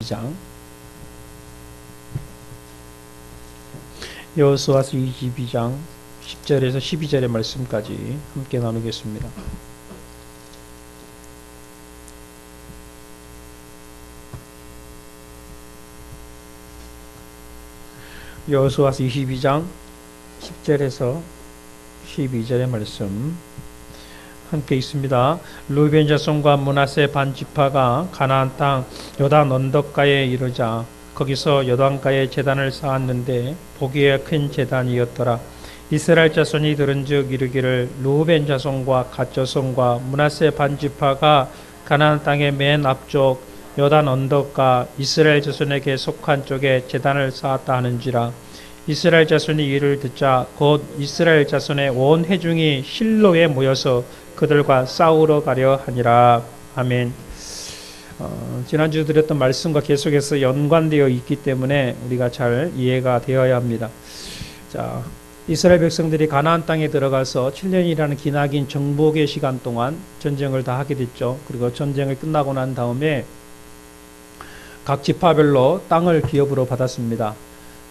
22장 여호수아서 22장 10절에서 12절의 말씀까지 함께 나누겠습니다. 여호수아서 22장 10절에서 12절의 말씀 함께 있습니다. 르우벤 자손과 므낫세 반 지파가 가나안 땅 요단 언덕가에 이르자 거기서 요단가에 제단을 쌓았는데 보기에 큰 제단이었더라. 이스라엘 자손이 들은즉 이르기를 르우벤 자손과 갓 자손과 므낫세 반 지파가 가나안 땅의 맨 앞쪽 요단 언덕가 이스라엘 자손에게 속한 쪽에 제단을 쌓았다 하는지라. 이스라엘 자손이 이를 듣자 곧 이스라엘 자손의 온 회중이 실로에 모여서 그들과 싸우러 가려 하니라. 아멘. 지난주 드렸던 말씀과 계속해서 연관되어 있기 때문에 우리가 잘 이해가 되어야 합니다. 자, 이스라엘 백성들이 가나안 땅에 들어가서 7년이라는 기나긴 정복의 시간 동안 전쟁을 다 하게 됐죠. 그리고 전쟁을 끝나고 난 다음에 각 지파별로 땅을 기업으로 받았습니다.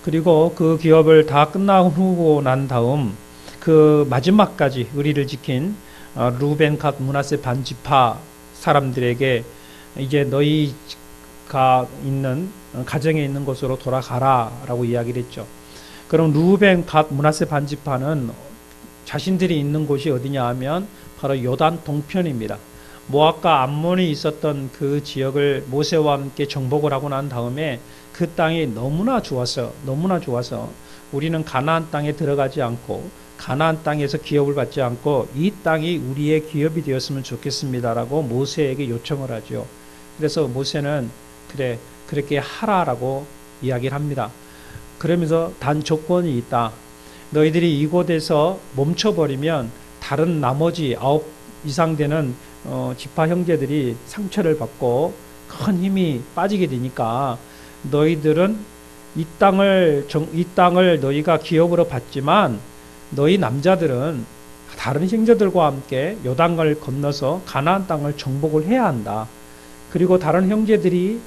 그리고 그 기업을 다 끝나고 난 다음 그 마지막까지 의리를 지킨 르우벤 갓 므낫세 반 지파 사람들에게 이제 너희가 있는 가정에 있는 곳으로 돌아가라라고 이야기를 했죠. 그럼 르우벤 갓 므낫세 반 지파는 자신들이 있는 곳이 어디냐 하면 바로 요단 동편입니다. 모압과 암몬이 있었던 그 지역을 모세와 함께 정복을 하고 난 다음에 그 땅이 너무나 좋아서 우리는 가나안 땅에 들어가지 않고 가나안 땅에서 기업을 받지 않고 이 땅이 우리의 기업이 되었으면 좋겠습니다라고 모세에게 요청을 하죠. 그래서 모세는 그래 그렇게 하라라고 이야기를 합니다. 그러면서 단 조건이 있다. 너희들이 이곳에서 멈춰버리면 다른 나머지 9 이상 되는 지파 형제들이 상처를 받고 큰 힘이 빠지게 되니까 너희들은 이 땅을 너희가 기업으로 받지만 너희 남자들은 다른 형제들과 함께 요단강을 건너서 가나안 땅을 정복을 해야 한다. 그리고 다른 형제들이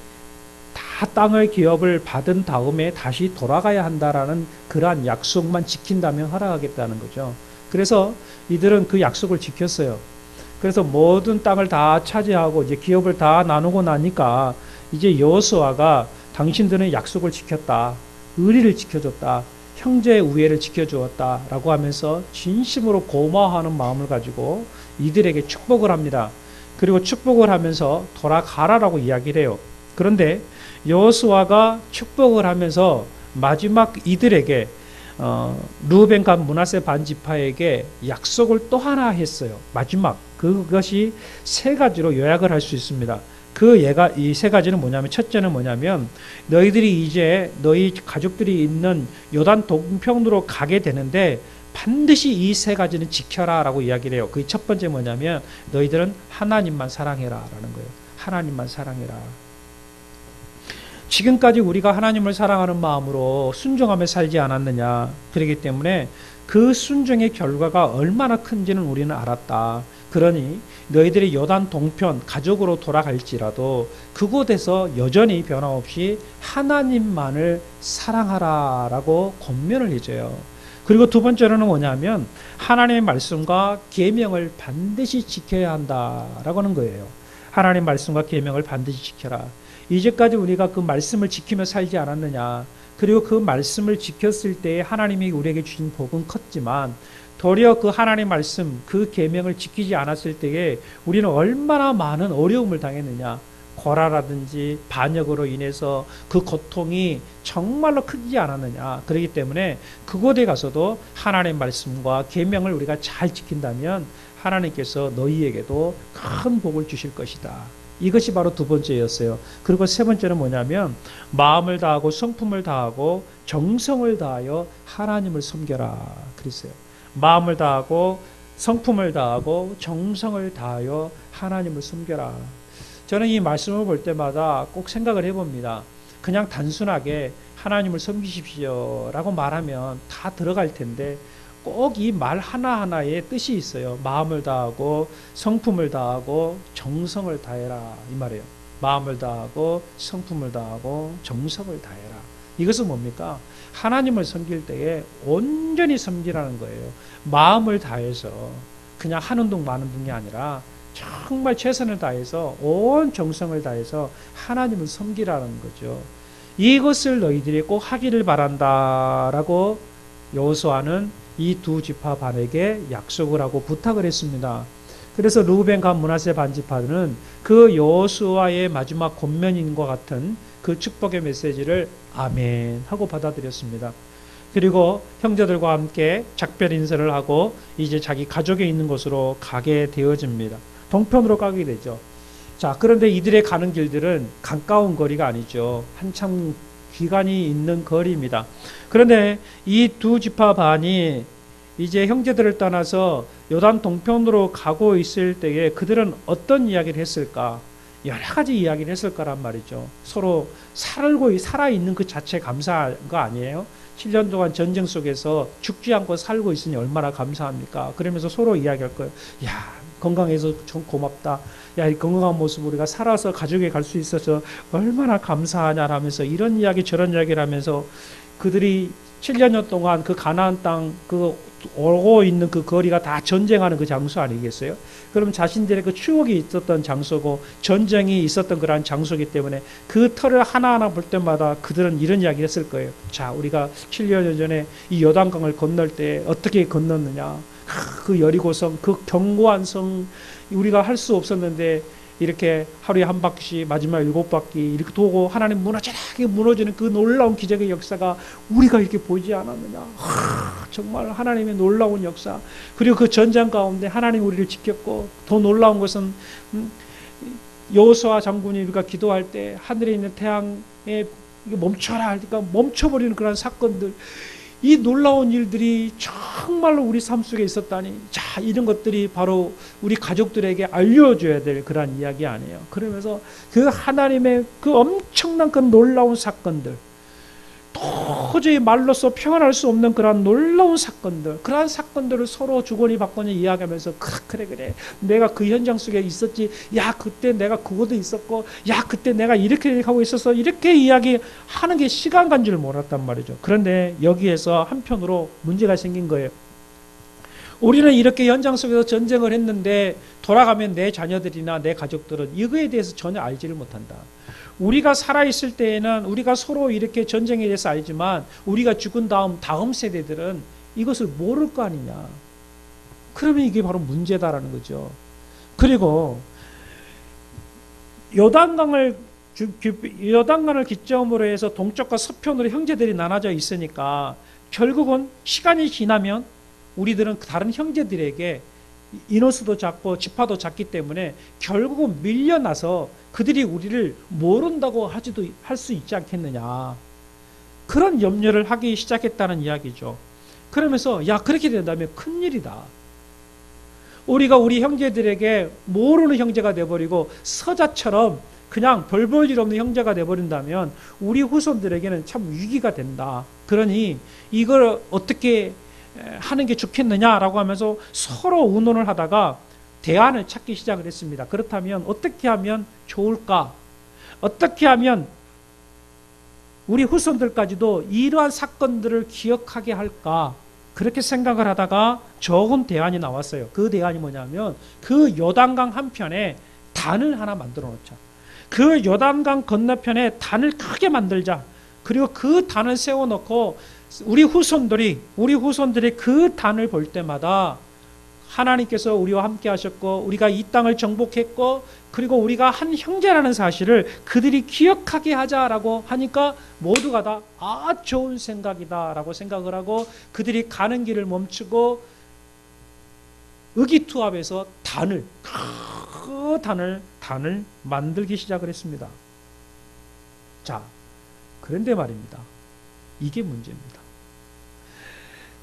다 땅의 기업을 받은 다음에 다시 돌아가야 한다라는 그러한 약속만 지킨다면 허락하겠다는 거죠. 그래서 이들은 그 약속을 지켰어요. 그래서 모든 땅을 다 차지하고 이제 기업을 다 나누고 나니까 이제 여호수아가 당신들은 약속을 지켰다. 의리를 지켜줬다. 형제의 우애를 지켜주었다라고 하면서 진심으로 고마워하는 마음을 가지고 이들에게 축복을 합니다. 그리고 축복을 하면서 돌아가라라고 이야기를 해요. 그런데 여호수아가 축복을 하면서 마지막 이들에게 르우벤 갓 므낫세 반 지파에게 약속을 또 하나 했어요. 마지막 그것이 세 가지로 요약을 할 수 있습니다. 이 세 가지는 뭐냐면, 첫째는 뭐냐면, 너희들이 이제 너희 가족들이 있는 요단 동편으로 가게 되는데 반드시 이 세 가지는 지켜라 라고 이야기를 해요. 그 첫 번째 뭐냐면, 너희들은 하나님만 사랑해라 라는 거예요. 하나님만 사랑해라. 지금까지 우리가 하나님을 사랑하는 마음으로 순종하며 살지 않았느냐. 그렇기 때문에 그 순종의 결과가 얼마나 큰지는 우리는 알았다. 그러니 너희들이 요단 동편 가족으로 돌아갈지라도 그곳에서 여전히 변함없이 하나님만을 사랑하라라고 권면을 해줘요. 그리고 두 번째로는 뭐냐면 하나님의 말씀과 계명을 반드시 지켜야 한다라고 하는 거예요. 하나님의 말씀과 계명을 반드시 지켜라. 이제까지 우리가 그 말씀을 지키며 살지 않았느냐. 그리고 그 말씀을 지켰을 때 하나님이 우리에게 주신 복은 컸지만 도리어 그 하나님 말씀, 그 계명을 지키지 않았을 때에 우리는 얼마나 많은 어려움을 당했느냐. 고라라든지 반역으로 인해서 그 고통이 정말로 크지 않았느냐. 그렇기 때문에 그곳에 가서도 하나님의 말씀과 계명을 우리가 잘 지킨다면 하나님께서 너희에게도 큰 복을 주실 것이다. 이것이 바로 두 번째였어요. 그리고 세 번째는 뭐냐면 마음을 다하고 성품을 다하고 정성을 다하여 하나님을 섬겨라 그랬어요. 마음을 다하고 성품을 다하고 정성을 다하여 하나님을 섬겨라. 저는 이 말씀을 볼 때마다 꼭 생각을 해봅니다. 그냥 단순하게 하나님을 섬기십시오 라고 말하면 다 들어갈 텐데 꼭 이 말 하나하나에 뜻이 있어요. 마음을 다하고 성품을 다하고 정성을 다해라 이 말이에요. 마음을 다하고 성품을 다하고 정성을 다해라. 이것은 뭡니까? 하나님을 섬길 때에 온전히 섬기라는 거예요. 마음을 다해서 그냥 하는 둥 마는 둥이 아니라 정말 최선을 다해서 온 정성을 다해서 하나님을 섬기라는 거죠. 이것을 너희들이 꼭 하기를 바란다라고 여호수아는 이 두 지파 반에게 약속을 하고 부탁을 했습니다. 그래서 르우벤 갓 므낫세 반지파는 그 여호수아의 마지막 권면인과 같은 그 축복의 메시지를 아멘 하고 받아들였습니다. 그리고 형제들과 함께 작별 인사를 하고 이제 자기 가족에 있는 곳으로 가게 되어집니다. 동편으로 가게 되죠. 자, 그런데 이들의 가는 길들은 가까운 거리가 아니죠. 한참 기간이 있는 거리입니다. 그런데 이 두 지파 반이 이제 형제들을 떠나서 요단 동편으로 가고 있을 때에 그들은 어떤 이야기를 했을까? 여러 가지 이야기를 했을 거란 말이죠. 서로 살아있는 그 자체 감사한 거 아니에요? 7년 동안 전쟁 속에서 죽지 않고 살고 있으니 얼마나 감사합니까? 그러면서 서로 이야기할 거예요. 야, 건강해서 좀 고맙다. 야, 이 건강한 모습 우리가 살아서 가족에 갈 수 있어서 얼마나 감사하냐 하면서 이런 이야기 저런 이야기를 하면서 그들이 7년 동안 그 가나안 땅 그 오고 있는 그 거리가 다 전쟁하는 그 장소 아니겠어요? 그럼 자신들의 그 추억이 있었던 장소고 전쟁이 있었던 그러한 장소이기 때문에 그 터를 하나하나 볼 때마다 그들은 이런 이야기를 했을 거예요. 자, 우리가 7년 전에 이 요단강을 건널 때 어떻게 건넜느냐. 그 여리고성, 그 견고한 성 우리가 할 수 없었는데 이렇게 하루에 한 바퀴씩 마지막 7바퀴 이렇게 도고 하나님 무너지게 무너지는 그 놀라운 기적의 역사가 우리가 이렇게 보지 않았느냐. 정말 하나님의 놀라운 역사. 그리고 그 전쟁 가운데 하나님 우리를 지켰고 더 놀라운 것은 여호수아 장군이 우리가 기도할 때 하늘에 있는 태양에 멈춰라 하니까 멈춰버리는 그런 사건들. 이 놀라운 일들이 정말로 우리 삶 속에 있었다니. 자, 이런 것들이 바로 우리 가족들에게 알려줘야 될 그런 이야기 아니에요. 그러면서 그 하나님의 그 엄청난 그 놀라운 사건들, 도저히 말로써 표현할 수 없는 그런 놀라운 사건들, 그러한 사건들을 서로 주거니 받거니 이야기하면서 그래 내가 그 현장 속에 있었지. 야, 그때 내가 그것도 있었고, 야, 그때 내가 이렇게 하고 있어서 이렇게 이야기하는 게 시간 간 줄 몰랐단 말이죠. 그런데 여기에서 한편으로 문제가 생긴 거예요. 우리는 이렇게 현장 속에서 전쟁을 했는데 돌아가면 내 자녀들이나 내 가족들은 이거에 대해서 전혀 알지를 못한다. 우리가 살아있을 때에는 우리가 서로 이렇게 전쟁에 대해서 알지만 우리가 죽은 다음 세대들은 이것을 모를 거 아니냐. 그러면 이게 바로 문제다라는 거죠. 그리고 요단강을 기점으로 해서 동쪽과 서편으로 형제들이 나눠져 있으니까 결국은 시간이 지나면 우리들은 다른 형제들에게 인원수도 작고 지파도 작기 때문에 결국은 밀려나서 그들이 우리를 모른다고 할 수 있지 않겠느냐. 그런 염려를 하기 시작했다는 이야기죠. 그러면서 야, 그렇게 된다면 큰일이다. 우리가 우리 형제들에게 모르는 형제가 돼버리고 서자처럼 그냥 별 볼 일 없는 형제가 돼버린다면 우리 후손들에게는 참 위기가 된다. 그러니 이걸 어떻게 하는 게 좋겠느냐라고 하면서 서로 의논을 하다가 대안을 찾기 시작을 했습니다. 그렇다면 어떻게 하면 좋을까? 어떻게 하면 우리 후손들까지도 이러한 사건들을 기억하게 할까? 그렇게 생각을 하다가 좋은 대안이 나왔어요. 그 대안이 뭐냐면 그 요단강 한편에 단을 하나 만들어 놓자. 그 요단강 건너편에 단을 크게 만들자. 그리고 그 단을 세워놓고 우리 후손들이 그 단을 볼 때마다 하나님께서 우리와 함께 하셨고 우리가 이 땅을 정복했고 그리고 우리가 한 형제라는 사실을 그들이 기억하게 하자라고 하니까 모두가 다 좋은 생각이다라고 생각을 하고 그들이 가는 길을 멈추고 의기투합해서 그 단을 만들기 시작을 했습니다. 자, 그런데 말입니다. 이게 문제입니다.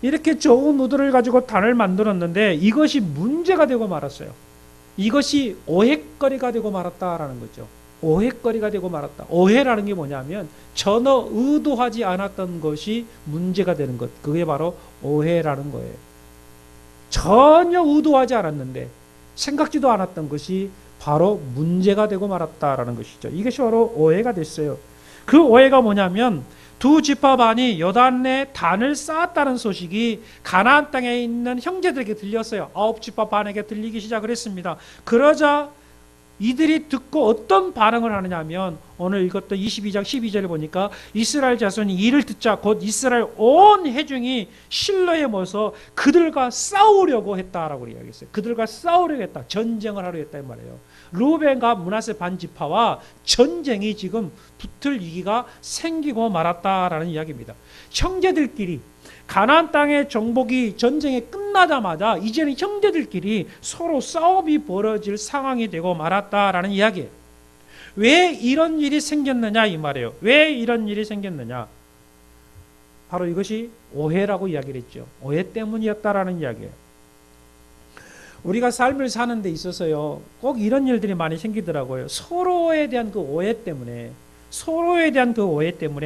이렇게 좋은 의도를 가지고 단을 만들었는데 이것이 문제가 되고 말았어요. 이것이 오해거리가 되고 말았다라는 거죠. 오해거리가 되고 말았다. 오해라는 게 뭐냐면 전혀 의도하지 않았던 것이 문제가 되는 것. 그게 바로 오해라는 거예요. 전혀 의도하지 않았는데 생각지도 않았던 것이 바로 문제가 되고 말았다라는 것이죠. 이것이 바로 오해가 됐어요. 그 오해가 뭐냐면 두 지파 반이 요단에 단을 쌓았다는 소식이 가나안 땅에 있는 형제들에게 들렸어요. 9지파 반에게 들리기 시작을 했습니다. 그러자 이들이 듣고 어떤 반응을 하느냐 하면 오늘 읽었던 22장 12절을 보니까 이스라엘 자손이 이를 듣자 곧 이스라엘 온 회중이 실로에 모여서 그들과 싸우려고 했다라고 이야기했어요. 그들과 싸우려고 했다. 전쟁을 하려 했다 이 말이에요. 루벤과 므낫세 반지파와 전쟁이 지금 붙을 위기가 생기고 말았다라는 이야기입니다. 형제들끼리 가나안 땅의 정복이 전쟁이 끝나자마자 이제는 형제들끼리 서로 싸움이 벌어질 상황이 되고 말았다라는 이야기예요. 왜 이런 일이 생겼느냐 이 말이에요. 왜 이런 일이 생겼느냐? 바로 이것이 오해라고 이야기를 했죠. 오해 때문이었다라는 이야기예요. 우리가 삶을 사는 데 있어서요, 꼭 이런 일들이 많이 생기더라고요. 서로에 대한 그 오해 때문에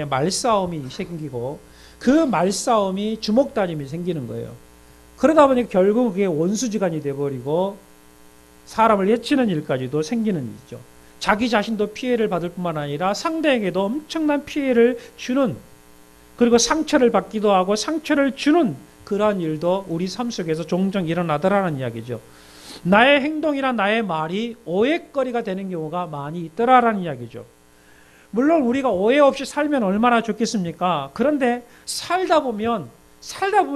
말싸움이 생기고 그 말싸움이 주먹다짐이 생기는 거예요. 그러다 보니 결국 그게 원수지간이 돼버리고 사람을 해치는 일까지도 생기는 일이죠. 자기 자신도 피해를 받을 뿐만 아니라 상대에게도 엄청난 피해를 주는, 그리고 상처를 받기도 하고 상처를 주는 그러한 일도 우리 삶 속에서 종종 일어나더라는 이야기죠. 나의 행동이나 나의 말이 오해거리가 되는 경우가 많이 있더라라는 이야기죠. 물론 우리가 오해 없이 살면 얼마나 좋겠습니까? 그런데 살다 보면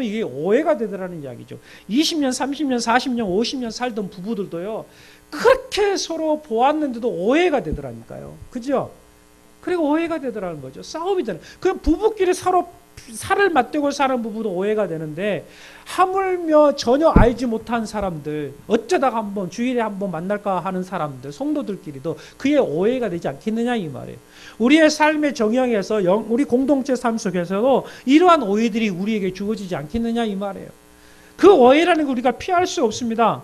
이게 오해가 되더라는 이야기죠. 20년, 30년, 40년, 50년 살던 부부들도요, 그렇게 서로 보았는데도 오해가 되더라니까요. 그죠? 그리고 오해가 되더라는 거죠. 싸움이 되는. 그럼 부부끼리 서로 살을 맞대고 사는 부부도 오해가 되는데, 하물며 전혀 알지 못한 사람들, 어쩌다가 한번 주일에 한번 만날까 하는 사람들, 성도들끼리도 그의 오해가 되지 않겠느냐 이 말이에요. 우리의 삶의 정형에서 우리 공동체 삶 속에서도 이러한 오해들이 우리에게 주어지지 않겠느냐 이 말이에요. 그 오해라는 걸 우리가 피할 수 없습니다.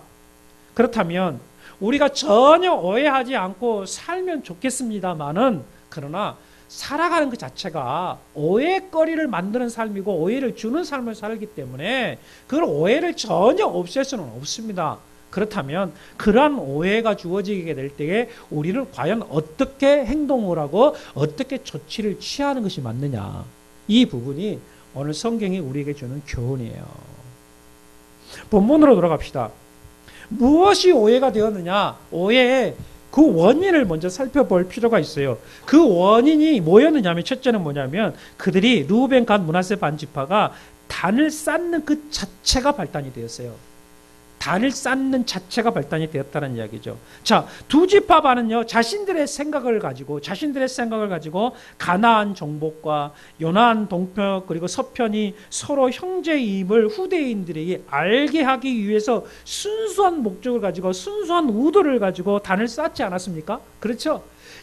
그렇다면 우리가 전혀 오해하지 않고 살면 좋겠습니다만은, 그러나 살아가는 그 자체가 오해거리를 만드는 삶이고 오해를 주는 삶을 살기 때문에 그걸 오해를 전혀 없앨 수는 없습니다. 그렇다면 그러한 오해가 주어지게 될 때에 우리는 과연 어떻게 행동을 하고 어떻게 조치를 취하는 것이 맞느냐, 이 부분이 오늘 성경이 우리에게 주는 교훈이에요. 본문으로 돌아갑시다. 무엇이 오해가 되었느냐? 오해의 그 원인을 먼저 살펴볼 필요가 있어요. 그 원인이 뭐였느냐 하면, 첫째는 뭐냐면 그들이 루벤, 갓, 므낫세 반지파가 단을 쌓는 그 자체가 발단이 되었어요. 단을 쌓는 자체가 발단이 되었다는 이야기죠. 자, 두 지파 반은요, 자신들의 생각을 가지고 가나안 정복과 요나안 동편 그리고 서편이 서로 형제임을 후대인들에게 알게 하기 위해서 순수한 목적을 가지고 순수한 의도를 가지고 단을 쌓지 않았습니까? 그렇죠?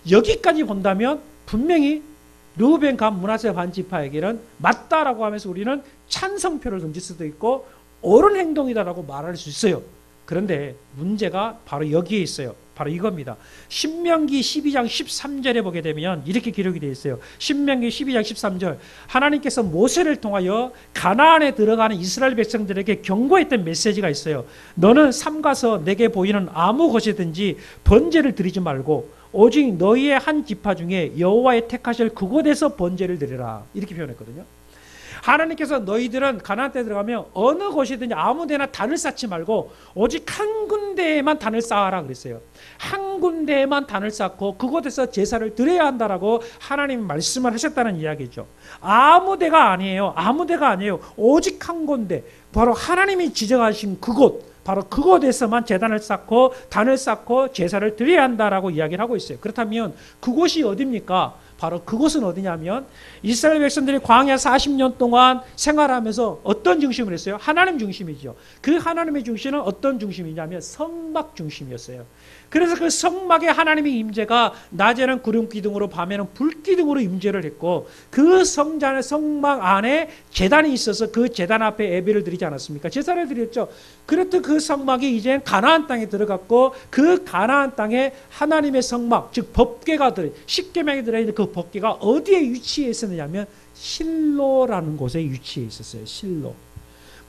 여기까지 본다면 분명히 르우벤, 갓, 므낫세 반지파에게는 맞다라고 하면서 우리는 찬성표를 던질 수도 있고 옳은 행동이다라고 말할 수 있어요. 그런데 문제가 바로 여기에 있어요. 바로 이겁니다. 신명기 12장 13절에 보게 되면 이렇게 기록이 되어 있어요. 신명기 12장 13절, 하나님께서 모세를 통하여 가나안에 들어가는 이스라엘 백성들에게 경고했던 메시지가 있어요. 너는 삼가서 내게 보이는 아무 곳이든지 번제를 드리지 말고 오직 너희의 한 지파 중에 여호와의 택하실 그곳에서 번제를 드리라, 이렇게 표현했거든요. 하나님께서 너희들은 가나안 때 들어가면 어느 곳이든지 아무 데나 단을 쌓지 말고 오직 한 군데에만 단을 쌓아라 그랬어요. 한 군데에만 단을 쌓고 그곳에서 제사를 드려야 한다라고 하나님 말씀을 하셨다는 이야기죠. 아무 데가 아니에요. 오직 한 군데, 바로 하나님이 지정하신 그곳, 바로 그곳에서만 제단을 쌓고 단을 쌓고 제사를 드려야 한다라고 이야기를 하고 있어요. 그렇다면 그곳이 어디입니까? 바로 그곳은 어디냐면 이스라엘 백성들이 광야 40년 동안 생활하면서 어떤 중심을 했어요? 하나님 중심이죠. 그 하나님의 중심은 어떤 중심이냐면 성막 중심이었어요. 그래서 그 성막에 하나님의 임재가 낮에는 구름 기둥으로 밤에는 불 기둥으로 임재를 했고, 그 성막 안에 제단이 있어서 그 제단 앞에 예배를 드리지 않았습니까? 제사를 드렸죠. 그렇듯 그 성막이 이제 가나안 땅에 들어갔고, 그 가나안 땅에 하나님의 성막, 즉 법궤가 십계명이 들어있는 그 법궤가 어디에 위치해 있었느냐면 실로라는 곳에 위치해 있었어요. 실로.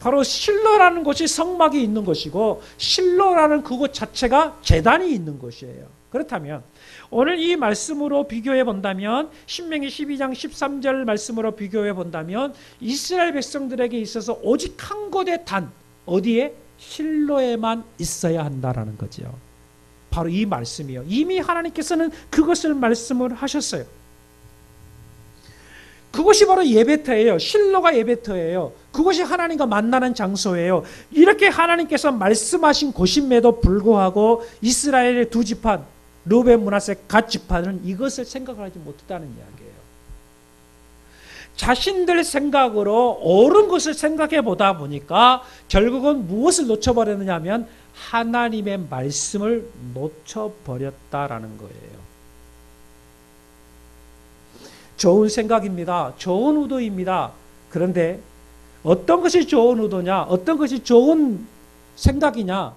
바로 실로라는 곳이 성막이 있는 것이고 실로라는 그곳 자체가 제단이 있는 곳이에요. 그렇다면 오늘 이 말씀으로 비교해 본다면 신명기 12장 13절 말씀으로 비교해 본다면 이스라엘 백성들에게 있어서 오직 한 곳의 단 어디에? 실로에만 있어야 한다라는 거죠. 바로 이 말씀이요. 이미 하나님께서는 그것을 말씀을 하셨어요. 그것이 바로 예배터예요. 실로가 예배터예요. 그것이 하나님과 만나는 장소예요. 이렇게 하나님께서 말씀하신 곳임에도 불구하고 이스라엘의 두 지파 르우벤, 므낫세 갓 지파는 이것을 생각하지 못했다는 이야기예요. 자신들 생각으로 옳은 것을 생각해 보다 보니까 결국은 무엇을 놓쳐버렸느냐 하면 하나님의 말씀을 놓쳐버렸다라는 거예요. 좋은 생각입니다. 좋은 의도입니다. 그런데 어떤 것이 좋은 의도냐, 어떤 것이 좋은 생각이냐,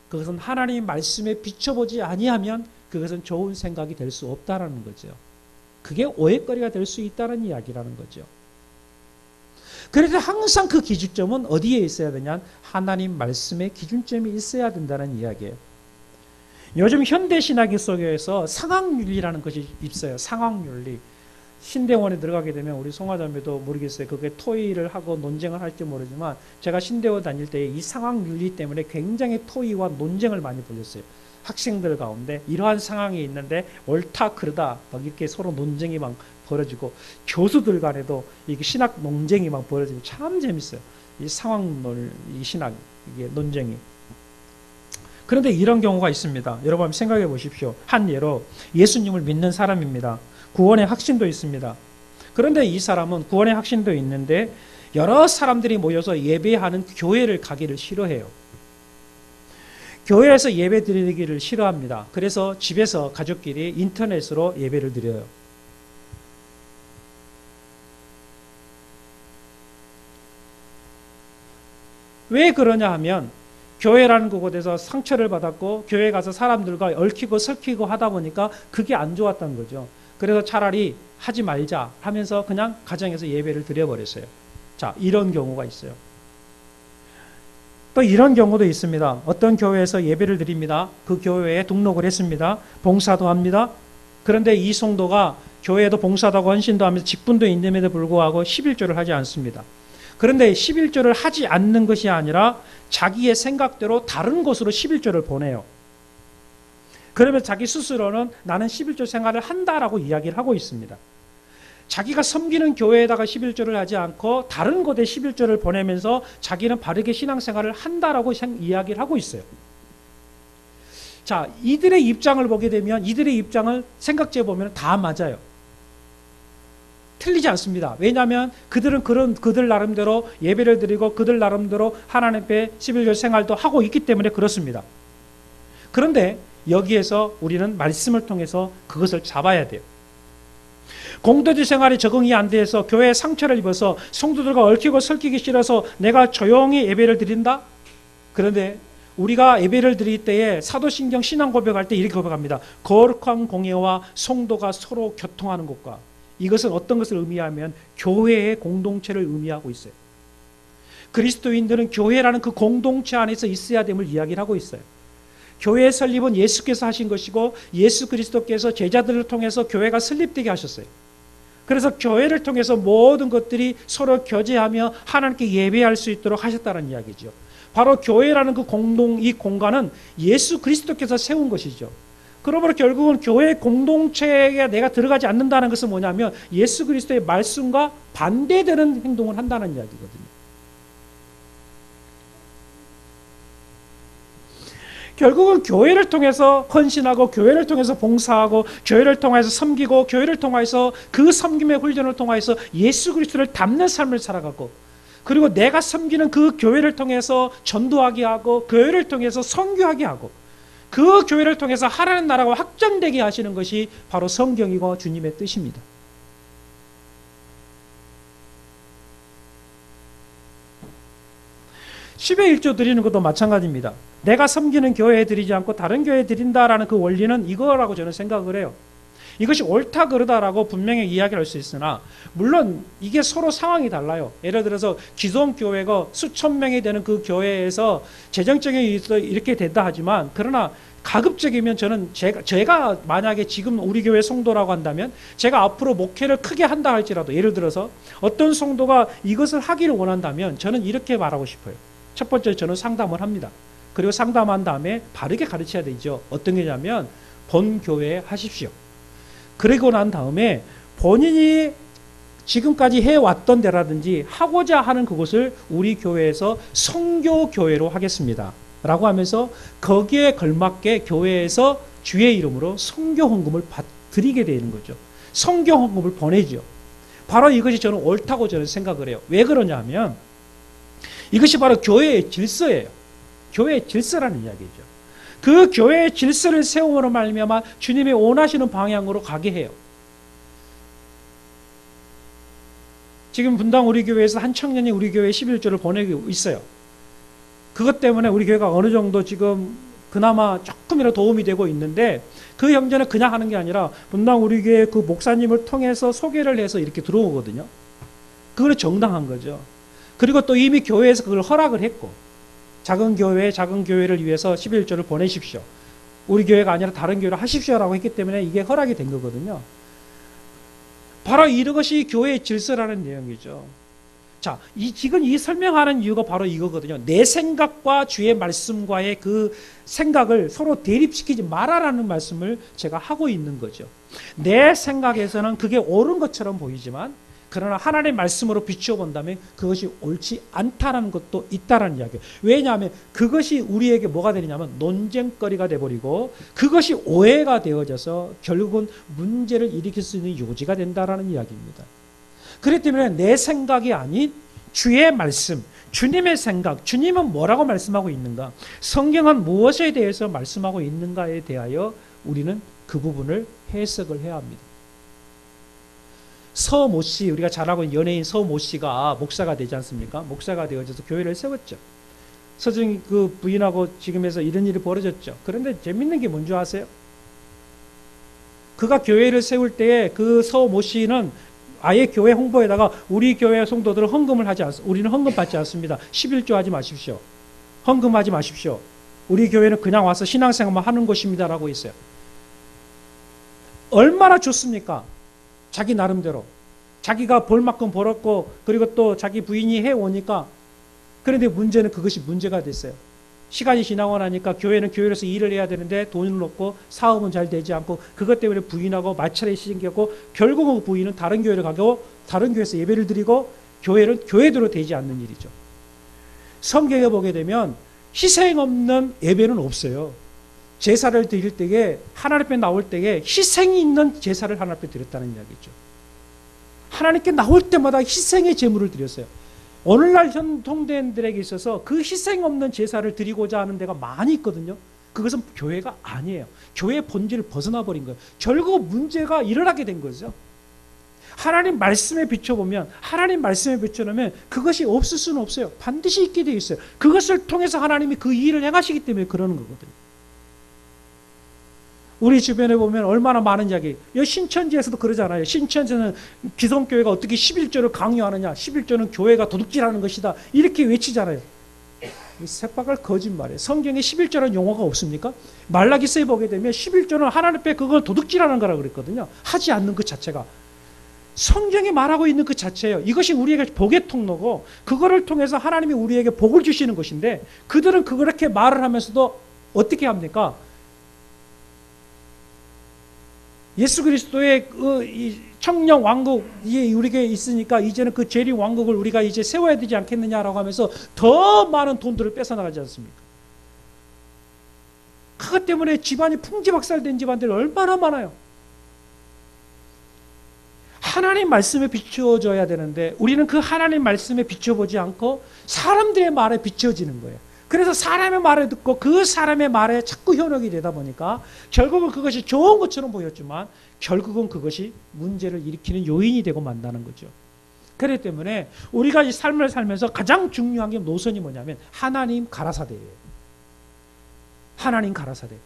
그것은 하나님의 말씀에 비춰보지 아니하면 그것은 좋은 생각이 될 수 없다라는 거죠. 그게 오해거리가 될 수 있다는 이야기라는 거죠. 그래서 항상 그 기준점은 어디에 있어야 되냐? 하나님 말씀의 기준점이 있어야 된다는 이야기예요. 요즘 현대신학 속에서 상황윤리라는 것이 있어요. 상황윤리. 신대원에 들어가게 되면 우리 송화자매도 모르겠어요. 그게 토의를 하고 논쟁을 할지 모르지만 제가 신대원 다닐 때 이 상황윤리 때문에 굉장히 토의와 논쟁을 많이 벌였어요. 학생들 가운데 이러한 상황이 있는데 옳다 그르다 막 이렇게 서로 논쟁이 막 벌어지고 교수들 간에도 이게 신학 논쟁이 막 벌어지고 참 재밌어요. 이 상황론, 이 신학 이게 논쟁이. 그런데 이런 경우가 있습니다. 여러분 생각해 보십시오. 한 예로 예수님을 믿는 사람입니다. 구원의 확신도 있습니다. 그런데 이 사람은 구원의 확신도 있는데 여러 사람들이 모여서 예배하는 교회를 가기를 싫어해요. 교회에서 예배 드리기를 싫어합니다. 그래서 집에서 가족끼리 인터넷으로 예배를 드려요. 왜 그러냐 하면 교회라는 곳에서 상처를 받았고 교회 가서 사람들과 얽히고 설키고 하다 보니까 그게 안 좋았던 거죠. 그래서 차라리 하지 말자 하면서 그냥 가정에서 예배를 드려버렸어요. 자, 이런 경우가 있어요. 또 이런 경우도 있습니다. 어떤 교회에서 예배를 드립니다. 그 교회에 등록을 했습니다. 봉사도 합니다. 그런데 이 성도가 교회에도 봉사도 하고 헌신도 하면서 직분도 있는데도 불구하고 11조를 하지 않습니다. 그런데 11조를 하지 않는 것이 아니라 자기의 생각대로 다른 곳으로 11조를 보내요. 그러면 자기 스스로는 나는 11조 생활을 한다라고 이야기를 하고 있습니다. 자기가 섬기는 교회에다가 11조를 하지 않고 다른 곳에 11조를 보내면서 자기는 바르게 신앙생활을 한다라고 이야기를 하고 있어요. 자, 이들의 입장을 보게 되면 이들의 입장을 생각해 보면 다 맞아요. 틀리지 않습니다. 왜냐하면 그들은 그들 나름대로 예배를 드리고 그들 나름대로 하나님 앞에 11조 생활도 하고 있기 때문에 그렇습니다. 그런데 여기에서 우리는 말씀을 통해서 그것을 잡아야 돼요. 공동체 생활이 적응이 안 돼서 교회에 상처를 입어서 성도들과 얽히고 설키기 싫어서 내가 조용히 예배를 드린다? 그런데 우리가 예배를 드릴 때에 사도신경 신앙 고백할 때 이렇게 고백합니다. 거룩한 공예와 성도가 서로 교통하는 것과 이것은 어떤 것을 의미하면 교회의 공동체를 의미하고 있어요. 그리스도인들은 교회라는 그 공동체 안에서 있어야 됨을 이야기를 하고 있어요. 교회의 설립은 예수께서 하신 것이고 예수 그리스도께서 제자들을 통해서 교회가 설립되게 하셨어요. 그래서 교회를 통해서 모든 것들이 서로 교제하며 하나님께 예배할 수 있도록 하셨다는 이야기죠. 바로 교회라는 그 이 공간은 예수 그리스도께서 세운 것이죠. 그러므로 결국은 교회 공동체에 내가 들어가지 않는다는 것은 뭐냐면 예수 그리스도의 말씀과 반대되는 행동을 한다는 이야기거든요. 결국은 교회를 통해서 헌신하고 교회를 통해서 봉사하고 교회를 통해서 섬기고 교회를 통해서 그 섬김의 훈련을 통해서 예수 그리스도를 닮는 삶을 살아가고 그리고 내가 섬기는 그 교회를 통해서 전도하게 하고 교회를 통해서 선교하게 하고 그 교회를 통해서 하나님 나라가 확장되게 하시는 것이 바로 성경이고 주님의 뜻입니다. 십의 1조 드리는 것도 마찬가지입니다. 내가 섬기는 교회에 드리지 않고 다른 교회에 드린다라는 그 원리는 이거라고 저는 생각을 해요. 이것이 옳다 그르다라고 분명히 이야기를 할 수 있으나 물론 이게 서로 상황이 달라요. 예를 들어서 기존 교회가 수천 명이 되는 그 교회에서 재정적인 이렇게 된다 하지만 그러나 가급적이면 저는 제가 만약에 지금 우리 교회 성도라고 한다면 제가 앞으로 목회를 크게 한다 할지라도 예를 들어서 어떤 성도가 이것을 하기를 원한다면 저는 이렇게 말하고 싶어요. 첫 번째 저는 상담을 합니다. 그리고 상담한 다음에 바르게 가르쳐야 되죠. 어떤 게냐면 본 교회에 하십시오. 그리고 난 다음에 본인이 지금까지 해왔던 데라든지 하고자 하는 그것을 우리 교회에서 성교교회로 하겠습니다. 라고 하면서 거기에 걸맞게 교회에서 주의 이름으로 성교 헌금을 드리게 되는 거죠. 성교 헌금을 보내죠. 바로 이것이 저는 옳다고 저는 생각을 해요. 왜 그러냐 하면 이것이 바로 교회의 질서예요. 교회의 질서라는 이야기죠. 그 교회의 질서를 세움으로 말미암아 주님이 원하시는 방향으로 가게 해요. 지금 분당 우리 교회에서 한 청년이 우리 교회에 11조를 보내고 있어요. 그것 때문에 우리 교회가 어느 정도 지금 그나마 조금이라도 도움이 되고 있는데 그 형제는 그냥 하는 게 아니라 분당 우리 교회 그 목사님을 통해서 소개를 해서 이렇게 들어오거든요. 그걸 정당한 거죠. 그리고 또 이미 교회에서 그걸 허락을 했고 작은 교회를 위해서 11조를 보내십시오. 우리 교회가 아니라 다른 교회로 하십시오라고 했기 때문에 이게 허락이 된 거거든요. 바로 이것이 교회의 질서라는 내용이죠. 자, 지금 이 설명하는 이유가 바로 이거거든요. 내 생각과 주의 말씀과의 그 생각을 서로 대립시키지 말아라는 말씀을 제가 하고 있는 거죠. 내 생각에서는 그게 옳은 것처럼 보이지만 그러나 하나님의 말씀으로 비추어 본다면 그것이 옳지 않다라는 것도 있다라는 이야기예요. 왜냐하면 그것이 우리에게 뭐가 되냐면 논쟁거리가 돼버리고 그것이 오해가 되어져서 결국은 문제를 일으킬 수 있는 요지가 된다라는 이야기입니다. 그렇기 때문에 내 생각이 아닌 주의 말씀, 주님의 생각, 주님은 뭐라고 말씀하고 있는가, 성경은 무엇에 대해서 말씀하고 있는가에 대하여 우리는 그 부분을 해석을 해야 합니다. 서모 씨, 우리가 잘 알고 있는 연예인 서모 씨가 목사가 되지 않습니까? 목사가 되어져서 교회를 세웠죠. 서정희 그 부인하고 지금에서 이런 일이 벌어졌죠. 그런데 재밌는 게 뭔지 아세요? 그가 교회를 세울 때에 그 서모 씨는 아예 교회 홍보에다가 우리 교회 성도들은 헌금을 하지 않습니다. 우리는 헌금 받지 않습니다. 11조 하지 마십시오. 헌금하지 마십시오. 우리 교회는 그냥 와서 신앙생활만 하는 곳입니다라고 있어요. 얼마나 좋습니까? 자기 나름대로. 자기가 벌 만큼 벌었고 그리고 또 자기 부인이 해오니까. 그런데 문제는 그것이 문제가 됐어요. 시간이 지나고 나니까 교회는 교회로서 일을 해야 되는데 돈을 없고 사업은 잘 되지 않고 그것 때문에 부인하고 마찰이 생겼고 결국은 부인은 다른 교회를 가고 다른 교회에서 예배를 드리고 교회는 교회대로 되지 않는 일이죠. 성경에 보게 되면 희생 없는 예배는 없어요. 제사를 드릴 때에 하나님 앞에 나올 때에 희생이 있는 제사를 하나님 앞에 드렸다는 이야기죠. 하나님께 나올 때마다 희생의 제물을 드렸어요. 오늘날 전통대인들에게 있어서 그 희생 없는 제사를 드리고자 하는 데가 많이 있거든요. 그것은 교회가 아니에요. 교회의 본질을 벗어나 버린 거예요. 결국 문제가 일어나게 된 거죠. 하나님 말씀에 비춰보면 하나님 말씀에 비춰놓으면 그것이 없을 수는 없어요. 반드시 있게 되어 있어요. 그것을 통해서 하나님이 그 일을 행하시기 때문에 그러는 거거든요. 우리 주변에 보면 얼마나 많은 이야기. 신천지에서도 그러잖아요. 신천지는 기성교회가 어떻게 11조를 강요하느냐. 11조는 교회가 도둑질하는 것이다. 이렇게 외치잖아요. 새빨간 거짓말이에요. 성경에 11조라는 용어가 없습니까? 말라기서에 보게 되면 11조는 하나님 앞에 그걸 도둑질하는 거라고 그랬거든요. 하지 않는 그 자체가. 성경이 말하고 있는 그 자체예요. 이것이 우리에게 복의 통로고 그거를 통해서 하나님이 우리에게 복을 주시는 것인데 그들은 그렇게 말을 하면서도 어떻게 합니까? 예수 그리스도의 그 청령 왕국이 우리에게 있으니까 이제는 그 재림 왕국을 우리가 이제 세워야 되지 않겠느냐라고 하면서 더 많은 돈들을 뺏어나가지 않습니까? 그것 때문에 집안이 풍지박살된 집안들이 얼마나 많아요. 하나님 말씀에 비추어져야 되는데 우리는 그 하나님 말씀에 비춰보지 않고 사람들의 말에 비춰지는 거예요. 그래서 사람의 말을 듣고 그 사람의 말에 자꾸 현혹이 되다 보니까 결국은 그것이 좋은 것처럼 보였지만 결국은 그것이 문제를 일으키는 요인이 되고 만다는 거죠. 그렇기 때문에 우리가 이 삶을 살면서 가장 중요한 게 노선이 뭐냐면 하나님 가라사대예요. 하나님 가라사대.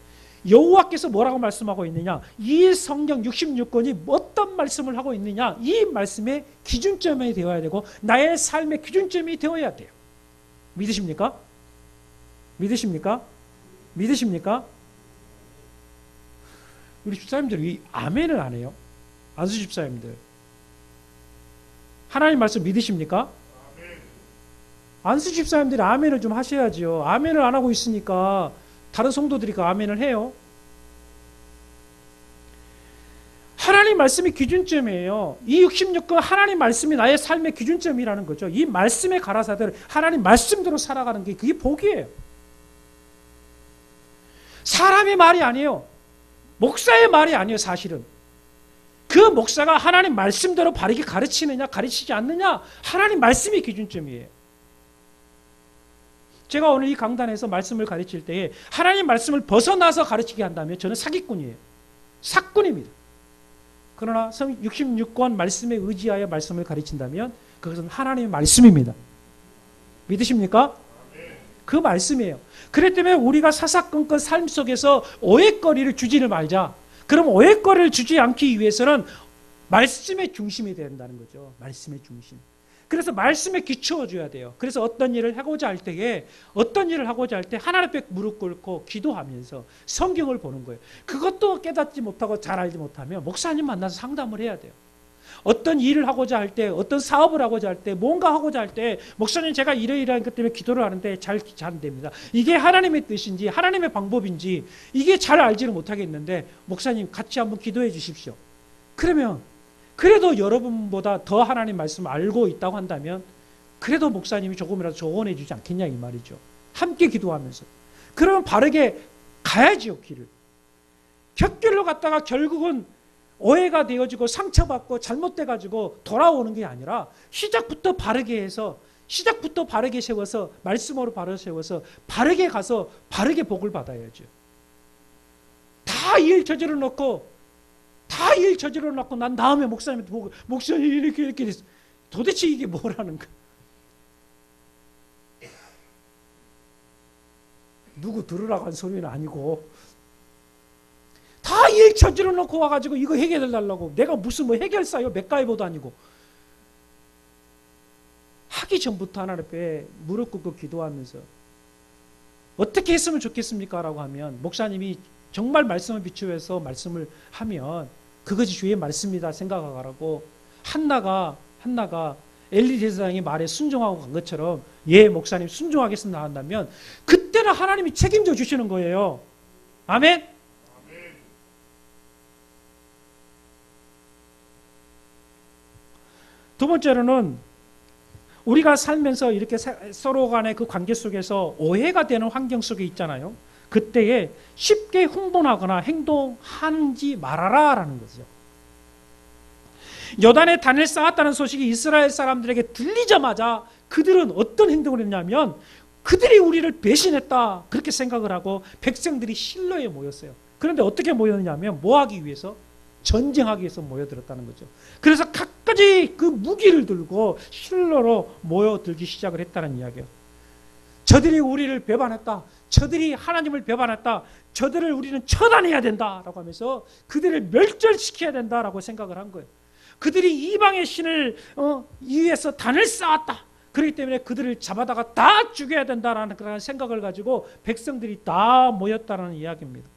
여호와께서 뭐라고 말씀하고 있느냐, 이 성경 66권이 어떤 말씀을 하고 있느냐, 이 말씀의 기준점이 되어야 되고 나의 삶의 기준점이 되어야 돼요. 믿으십니까? 믿으십니까? 믿으십니까? 우리 집사님들 왜 아멘을 안 해요? 안수 집사님들 하나님 말씀 믿으십니까? 안수 집사님들이 아멘을 좀 하셔야죠. 아멘을 안 하고 있으니까 다른 성도들이 그 아멘을 해요. 하나님 말씀이 기준점이에요. 이 66권 하나님 말씀이 나의 삶의 기준점이라는 거죠. 이 말씀의 가라사대로 하나님 말씀대로 살아가는 게 그게 복이에요. 사람의 말이 아니에요. 목사의 말이 아니에요. 사실은 그 목사가 하나님 말씀대로 바르게 가르치느냐 가르치지 않느냐, 하나님 말씀이 기준점이에요. 제가 오늘 이 강단에서 말씀을 가르칠 때에 하나님 말씀을 벗어나서 가르치게 한다면 저는 사기꾼이에요. 사꾼입니다. 그러나 66권 말씀에 의지하여 말씀을 가르친다면 그것은 하나님의 말씀입니다. 믿으십니까? 그 말씀이에요. 그렇기 때문에 우리가 사사건건 삶 속에서 오해거리를 주지를 말자. 그럼 오해거리를 주지 않기 위해서는 말씀의 중심이 된다는 거죠. 말씀의 중심. 그래서 말씀에 기초줘야 돼요. 그래서 어떤 일을 하고자 할 때에 하나님 앞에 무릎 꿇고 기도하면서 성경을 보는 거예요. 그것도 깨닫지 못하고 잘 알지 못하면 목사님 만나서 상담을 해야 돼요. 어떤 일을 하고자 할 때, 어떤 사업을 하고자 할 때, 뭔가 하고자 할 때 목사님 제가 이러이러한 것 때문에 기도를 하는데 잘 안 됩니다. 이게 하나님의 뜻인지 하나님의 방법인지 이게 잘 알지를 못하겠는데 목사님 같이 한번 기도해 주십시오. 그러면 그래도 여러분보다 더 하나님 말씀을 알고 있다고 한다면 그래도 목사님이 조금이라도 조언해 주지 않겠냐 이 말이죠. 함께 기도하면서. 그러면 바르게 가야지요, 길을. 곁길로 갔다가 결국은 오해가 되어지고 상처받고 잘못돼가지고 돌아오는 게 아니라 시작부터 바르게 해서, 시작부터 바르게 세워서, 말씀으로 바로 세워서 바르게 가서 바르게 복을 받아야죠. 다 일 저질러 놓고 난 다음에 목사님한테 보고 목사님 이렇게 됐어. 도대체 이게 뭐라는 거야. 누구 들으라고 한 소리는 아니고 다 일 저질러 놓고 와가지고 이거 해결해 달라고. 내가 무슨 뭐 해결사요, 맥가이버도 아니고. 하기 전부터 하나님 앞에 무릎 꿇고 기도하면서 어떻게 했으면 좋겠습니까? 라고 하면 목사님이 정말 말씀을 비추어서 말씀을 하면 그것이 주의 말씀이다 생각하라고 한나가 엘리 제사장의 말에 순종하고 간 것처럼 예 목사님 순종하겠습니다 한다면 그때는 하나님이 책임져 주시는 거예요. 아멘. 두 번째로는 우리가 살면서 이렇게 서로 간의 그 관계 속에서 오해가 되는 환경 속에 있잖아요. 그때에 쉽게 흥분하거나 행동하지 말아라라는 거죠. 요단에 단을 쌓았다는 소식이 이스라엘 사람들에게 들리자마자 그들은 어떤 행동을 했냐면 그들이 우리를 배신했다 그렇게 생각을 하고 백성들이 실로에 모였어요. 그런데 어떻게 모였냐면 뭐 하기 위해서? 전쟁하기 위해서 모여들었다는 거죠. 그래서 각가지 그 무기를 들고 실로로 모여들기 시작을 했다는 이야기예요. 저들이 우리를 배반했다. 저들이 하나님을 배반했다. 저들을 우리는 처단해야 된다라고 하면서 그들을 멸절시켜야 된다라고 생각을 한 거예요. 그들이 이방의 신을 위해서 단을 쌓았다. 그렇기 때문에 그들을 잡아다가 다 죽여야 된다라는 그런 생각을 가지고 백성들이 다 모였다는 이야기입니다.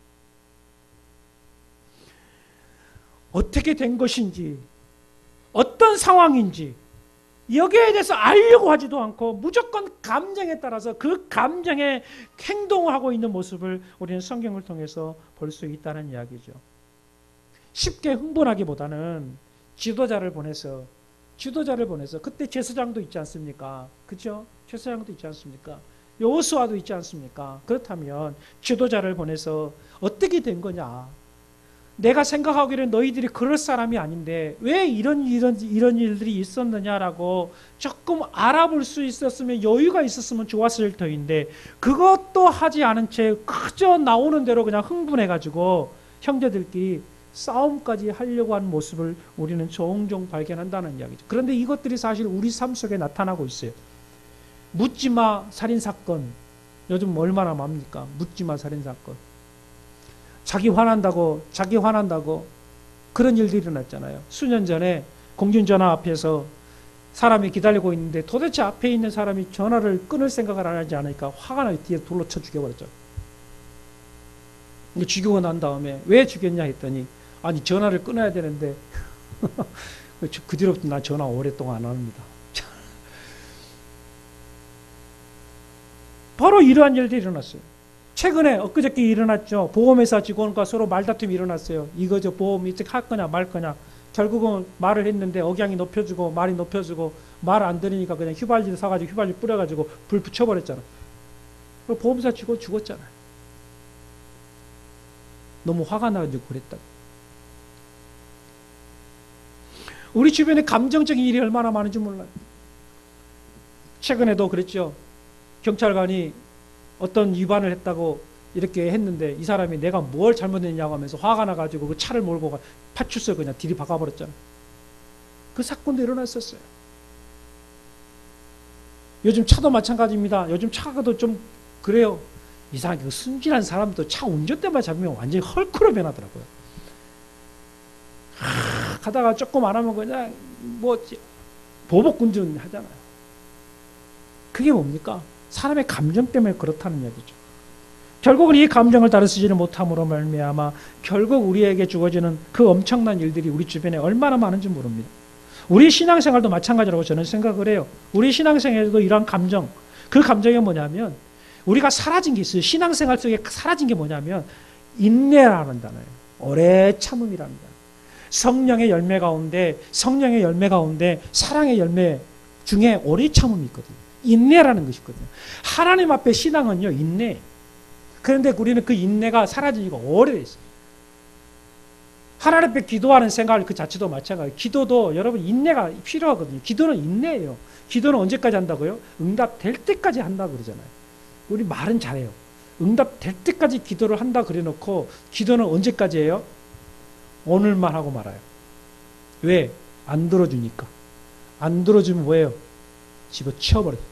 어떻게 된 것인지, 어떤 상황인지 여기에 대해서 알려고 하지도 않고 무조건 감정에 따라서 그 감정에 행동을 하고 있는 모습을 우리는 성경을 통해서 볼 수 있다는 이야기죠. 쉽게 흥분하기보다는 지도자를 보내서 그때 제사장도 있지 않습니까? 그렇죠? 제사장도 있지 않습니까? 여호수아도 있지 않습니까? 그렇다면 지도자를 보내서 어떻게 된 거냐? 내가 생각하기에는 너희들이 그럴 사람이 아닌데 왜 이런 일들이 있었느냐라고 조금 알아볼 수 있었으면 여유가 있었으면 좋았을 터인데 그것도 하지 않은 채 그저 나오는 대로 그냥 흥분해가지고 형제들끼리 싸움까지 하려고 하는 모습을 우리는 종종 발견한다는 이야기죠. 그런데 이것들이 사실 우리 삶 속에 나타나고 있어요. 묻지마 살인사건 요즘 얼마나 맙니까? 묻지마 살인사건. 자기 화난다고 그런 일들이 일어났잖아요. 수년 전에 공중전화 앞에서 사람이 기다리고 있는데 도대체 앞에 있는 사람이 전화를 끊을 생각을 안 하지 않으니까 화가 나서 뒤에 돌로 쳐 죽여버렸죠. 죽이고 난 다음에 왜 죽였냐 했더니 아니 전화를 끊어야 되는데 그 뒤로부터 나 전화 오랫동안 안 합니다. 바로 이러한 일들이 일어났어요. 최근에 엊그저께 일어났죠. 보험회사 직원과 서로 말다툼이 일어났어요. 이거 저 보험 이제 할 거냐 말 거냐. 결국은 말을 했는데 억양이 높여주고 말이 높여주고 말 안 들으니까 그냥 휘발유를 사가지고 휘발유 뿌려가지고 불 붙여버렸잖아. 그리고 보험사 직원 죽었잖아요. 너무 화가 나가지고 그랬다고. 우리 주변에 감정적인 일이 얼마나 많은지 몰라요. 최근에도 그랬죠. 경찰관이 어떤 위반을 했다고 이렇게 했는데 이 사람이 내가 뭘 잘못했냐고 하면서 화가 나가지고 그 차를 몰고 파출소에 그냥 들이박아버렸잖아요. 그 사건도 일어났었어요. 요즘 차도 마찬가지입니다. 요즘 차가도 좀 그래요. 이상하게 그 순진한 사람도 차 운전대만 잡으면 완전히 헐크로 변하더라고요. 가다가 조금 안 하면 그냥 보복운전 하잖아요. 그게 뭡니까? 사람의 감정 때문에 그렇다는 얘기죠. 결국은 이 감정을 다루지를 못함으로 말미암아 결국 우리에게 주어지는 그 엄청난 일들이 우리 주변에 얼마나 많은지 모릅니다. 우리 신앙생활도 마찬가지라고 저는 생각을 해요. 우리 신앙생활에도 이러한 감정, 그 감정이 뭐냐면 우리가 사라진 게 있어요. 신앙생활 속에 사라진 게 뭐냐면 인내라는 단어예요. 오래 참음이라는 단어. 성령의 열매 가운데 사랑의 열매 중에 오래 참음이 있거든요. 인내라는 것이 있거든요. 하나님 앞에 신앙은요, 인내. 그런데 우리는 그 인내가 사라진 지가 오래됐어요. 하나님 앞에 기도하는 생각 그 자체도 마찬가지예요. 기도도 여러분 인내가 필요하거든요. 기도는 인내예요. 기도는 언제까지 한다고요? 응답될 때까지 한다고 그러잖아요. 우리 말은 잘해요. 응답될 때까지 기도를 한다 그래놓고 기도는 언제까지 해요? 오늘만 하고 말아요. 왜? 안 들어주니까. 안 들어주면 뭐예요? 집어치워버려요.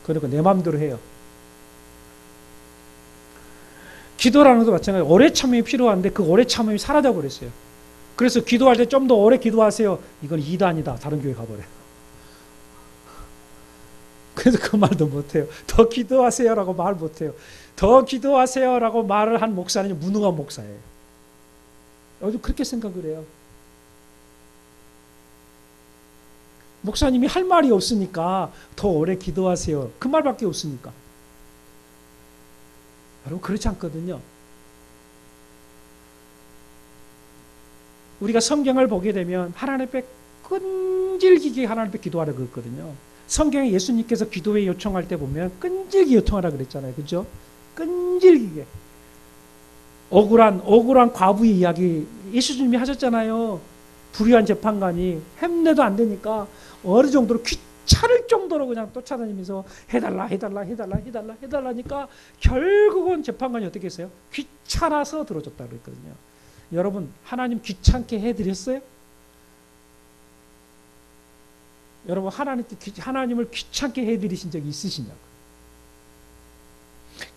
그러니까 내 마음대로 해요. 기도라는 것도 마찬가지예요. 오래 참음이 필요한데 그 오래 참음이 사라져버렸어요. 그래서 기도할 때 좀 더 오래 기도하세요. 이건 이단이다. 다른 교회 가버려요. 그래서 그 말도 못해요. 더 기도하세요라고 말 못해요. 더 기도하세요라고 말을 한 목사는 무능한 목사예요. 요즘 그렇게 생각을 해요. 목사님이 할 말이 없으니까 더 오래 기도하세요. 그 말밖에 없으니까. 여러분 그렇지 않거든요. 우리가 성경을 보게 되면 하나님 앞에 끈질기게 하나님 앞에 기도하라고 그랬거든요. 성경에 예수님께서 기도에 요청할 때 보면 끈질기게 요청하라 그랬잖아요. 그죠? 끈질기게. 억울한 과부의 이야기 예수님이 하셨잖아요. 불의한 재판관이 햄내도 안 되니까 어느 정도로 귀찮을 정도로 그냥 쫓아다니면서 해달라니까 결국은 재판관이 어떻게 했어요? 귀찮아서 들어줬다 그랬거든요. 여러분 하나님 귀찮게 해드렸어요? 여러분 하나님을 귀찮게 해드리신 적이 있으시냐고.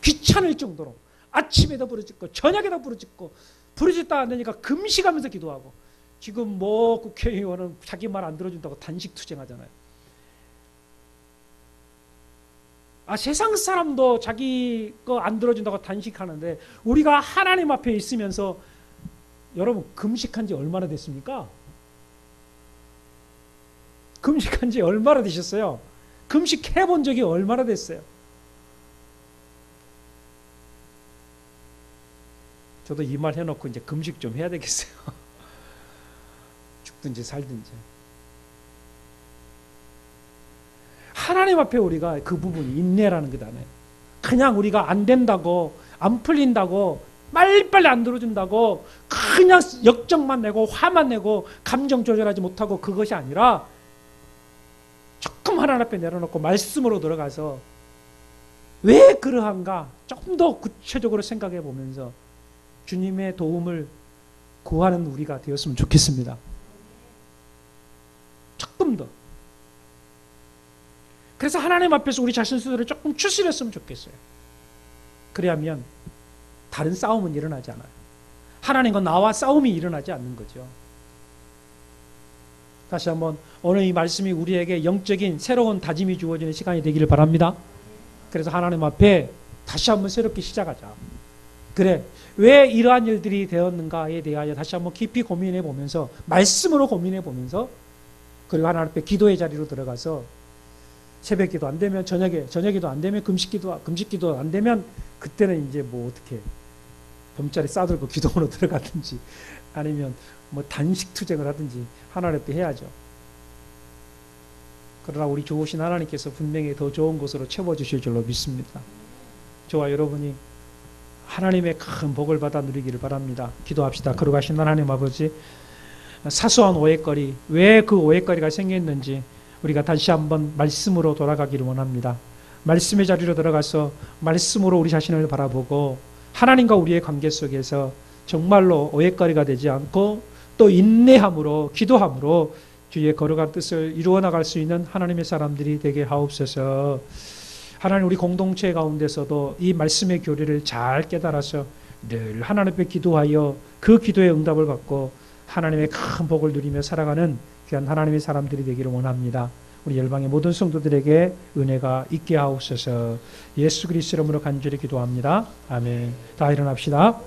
귀찮을 정도로 아침에도 부르짖고 저녁에도 부르짖고 부르짖다 안 되니까 금식하면서 기도하고. 지금 뭐 국회의원은 자기 말 안 들어준다고 단식 투쟁하잖아요. 세상 사람도 자기 거 안 들어준다고 단식하는데 우리가 하나님 앞에 있으면서 여러분 금식한 지 얼마나 됐습니까? 금식한 지 얼마나 되셨어요? 금식해 본 적이 얼마나 됐어요? 저도 이 말 해놓고 이제 금식 좀 해야 되겠어요. 죽든지 살든지. 하나님 앞에 우리가 그 부분이 인내라는 거잖아요. 그냥 우리가 안 된다고, 안 풀린다고, 빨리빨리 안 들어준다고, 그냥 역정만 내고, 화만 내고, 감정 조절하지 못하고 그것이 아니라 조금 하나님 앞에 내려놓고 말씀으로 들어가서 왜 그러한가 조금 더 구체적으로 생각해 보면서 주님의 도움을 구하는 우리가 되었으면 좋겠습니다. 조금 더. 그래서 하나님 앞에서 우리 자신 스스로를 조금 추스렸으면 좋겠어요. 그래야면 다른 싸움은 일어나지 않아요. 하나님과 나와 싸움이 일어나지 않는 거죠. 다시 한번 오늘 이 말씀이 우리에게 영적인 새로운 다짐이 주어지는 시간이 되기를 바랍니다. 그래서 하나님 앞에 다시 한번 새롭게 시작하자. 그래, 왜 이러한 일들이 되었는가에 대하여 다시 한번 깊이 고민해 보면서, 말씀으로 고민해 보면서, 그리고 하나님 앞에 기도의 자리로 들어가서 새벽 기도 안 되면 저녁 기도 안 되면 금식 기도 안 되면 그때는 이제 뭐 어떻게 범자리 싸들고 기도로 들어가든지 아니면 뭐 단식 투쟁을 하든지 하나님 앞에 해야죠. 그러나 우리 좋으신 하나님께서 분명히 더 좋은 것으로 채워주실 줄로 믿습니다. 저와 여러분이 하나님의 큰 복을 받아 누리기를 바랍니다. 기도합시다. 거룩하신 하나님 아버지, 사소한 오해거리, 왜 그 오해거리가 생겼는지 우리가 다시 한번 말씀으로 돌아가기를 원합니다. 말씀의 자리로 들어가서 말씀으로 우리 자신을 바라보고 하나님과 우리의 관계 속에서 정말로 오해거리가 되지 않고 또 인내함으로 기도함으로 주의 거룩한 뜻을 이루어 나갈 수 있는 하나님의 사람들이 되게 하옵소서. 하나님, 우리 공동체 가운데서도 이 말씀의 교리를 잘 깨달아서 늘 하나님 앞에 기도하여 그 기도의 응답을 받고 하나님의 큰 복을 누리며 살아가는 귀한 하나님의 사람들이 되기를 원합니다. 우리 열방의 모든 성도들에게 은혜가 있게 하옵소서. 예수 그리스도 이름으로 간절히 기도합니다. 아멘. 다 일어납시다.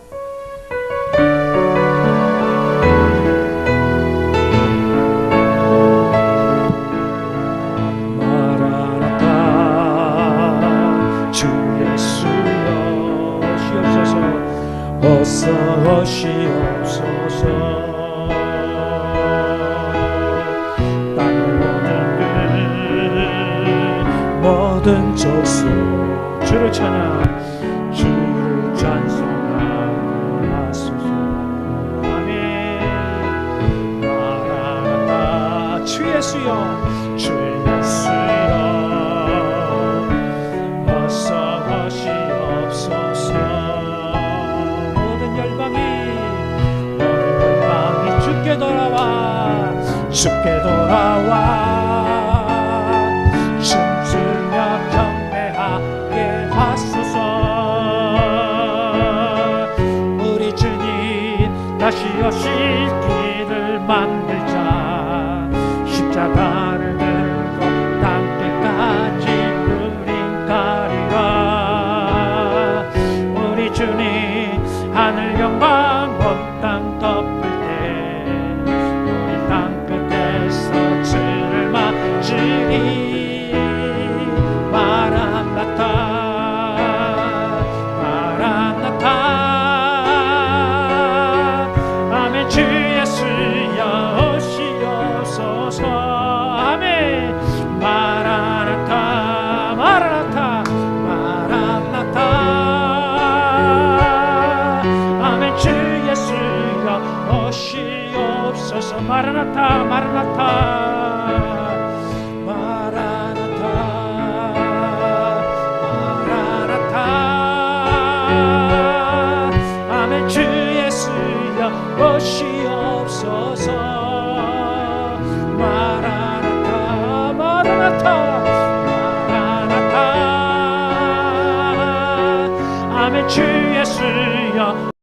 어서 오시옵소서. 땅의 모든 족속 주를 찬양, 주를 찬송하소서. 아멘. 마라나타. 주 예수여, 주 예수여, 어서 오시옵소서. 주께 돌아와 춤추며 경배하게 하소서. 우리 주님 다시 오실 길을 만들자. 십자가를 들고 땅끝까지 우린 가리라. 우리 주님 하늘 영광 온 땅 덮을 마라나타 마라나타. 아멘. 주 예수여 오시옵소서. 아멘. 마라나타 마라나타 마라나타. 아멘. 주 예수여 오시옵소서. 마라나타 마라나타. 오시옵소서. 마라나타 마라나타 마라나타. 아멘. 주 예수여